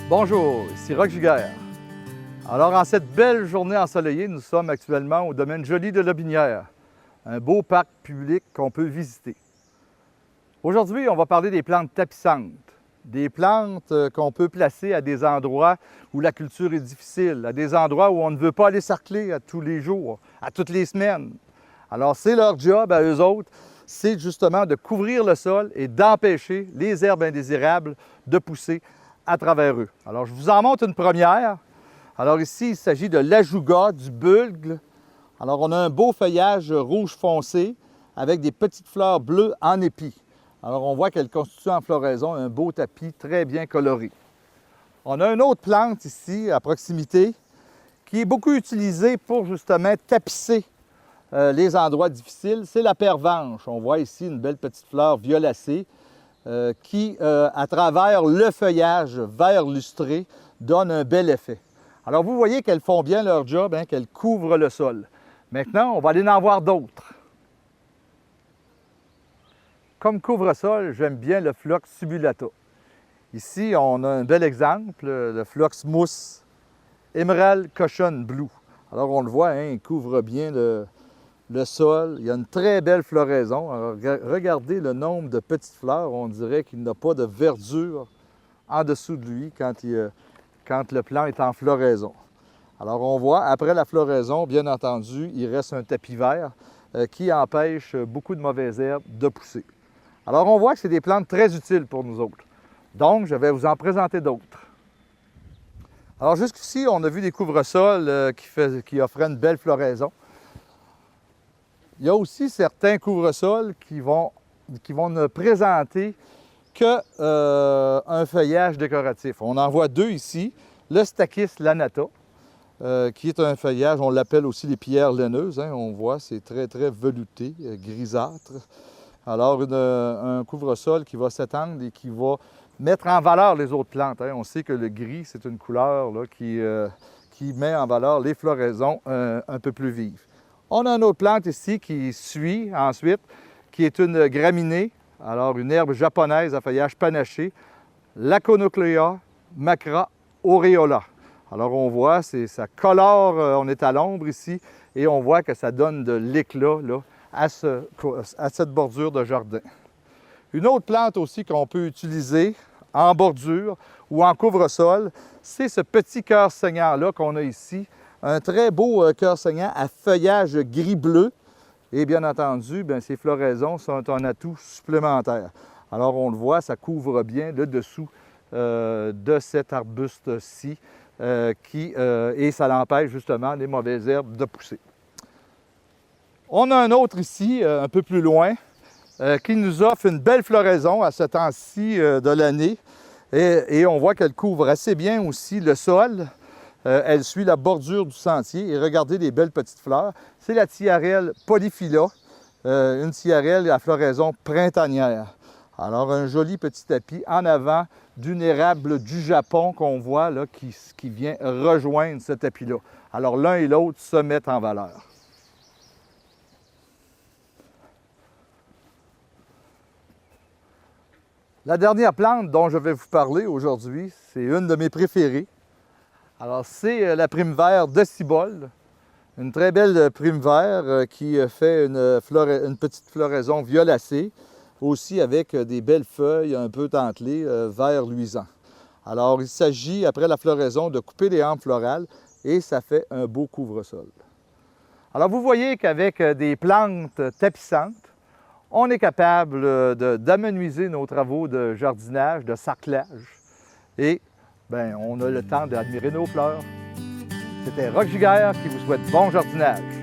Bonjour, ici Roch Giguère. Alors, en cette belle journée ensoleillée, nous sommes actuellement au domaine Joli de Lobinière, un beau parc public qu'on peut visiter. Aujourd'hui, on va parler des plantes tapissantes, des plantes qu'on peut placer à des endroits où la culture est difficile, à des endroits où on ne veut pas aller sarcler à tous les jours, à toutes les semaines. Alors, c'est leur job à eux autres, c'est justement de couvrir le sol et d'empêcher les herbes indésirables de pousser à travers eux. Alors, je vous en montre une première. Alors ici, il s'agit de l'ajouga, du bulgle. Alors, on a un beau feuillage rouge foncé avec des petites fleurs bleues en épi. Alors, on voit qu'elle constitue en floraison un beau tapis très bien coloré. On a une autre plante ici, à proximité, qui est beaucoup utilisée pour justement tapisser les endroits difficiles. C'est la pervenche. On voit ici une belle petite fleur violacée qui, à travers le feuillage vert lustré, donne un bel effet. Alors, vous voyez qu'elles font bien leur job, hein, qu'elles couvrent le sol. Maintenant, on va aller en voir d'autres. Comme couvre-sol, j'aime bien le Phlox subulata. Ici, on a un bel exemple, le Phlox mousse Emerald Cushion Blue. Alors, on le voit, hein, il couvre bien le sol. Il y a une très belle floraison. Alors, regardez le nombre de petites fleurs. On dirait qu'il n'a pas de verdure en dessous de lui quand le plant est en floraison. Alors, on voit, après la floraison, bien entendu, il reste un tapis vert qui empêche beaucoup de mauvaises herbes de pousser. Alors, on voit que c'est des plantes très utiles pour nous autres. Donc, je vais vous en présenter d'autres. Alors, jusqu'ici, on a vu des couvre-sols qui offraient une belle floraison. Il y a aussi certains couvre-sols qui vont ne présenter qu'un feuillage décoratif. On en voit deux ici. Le Stachys lanata, qui est un feuillage, on l'appelle aussi les pierres laineuses. Hein, on voit, c'est très, très velouté, grisâtre. Alors, un couvre-sol qui va s'étendre et qui va mettre en valeur les autres plantes. Hein. On sait que le gris, c'est une couleur là, qui met en valeur les floraisons un peu plus vives. On a une autre plante ici qui suit ensuite, qui est une graminée, alors une herbe japonaise à feuillage panaché, l'Aconoclea macra aureola. Alors on voit, ça colore, on est à l'ombre ici, et on voit que ça donne de l'éclat là, à cette bordure de jardin. Une autre plante aussi qu'on peut utiliser en bordure ou en couvre-sol, c'est ce petit cœur saignant-là qu'on a ici. Un très beau cœur saignant à feuillage gris-bleu. Et bien entendu, ces floraisons sont un atout supplémentaire. Alors on le voit, ça couvre bien le dessous de cet arbuste-ci et ça l'empêche justement les mauvaises herbes de pousser. On a un autre ici, un peu plus loin, qui nous offre une belle floraison à ce temps-ci de l'année. Et on voit qu'elle couvre assez bien aussi le sol. Elle suit la bordure du sentier et regardez les belles petites fleurs. C'est la Tiarelle polyphylla, une tiarelle à floraison printanière. Alors, un joli petit tapis en avant d'une érable du Japon qu'on voit là, qui vient rejoindre ce tapis-là. Alors, l'un et l'autre se mettent en valeur. La dernière plante dont je vais vous parler aujourd'hui, c'est une de mes préférées. Alors, c'est la prime vert de Cibole, une très belle prime vert qui fait une petite floraison violacée, aussi avec des belles feuilles un peu dentelées, vert luisant. Alors, il s'agit, après la floraison, de couper les hampes florales et ça fait un beau couvre-sol. Alors, vous voyez qu'avec des plantes tapissantes, on est capable d'amenuiser nos travaux de jardinage, de sarclage et on a le temps d'admirer nos fleurs. C'était Roch Giguère qui vous souhaite bon jardinage.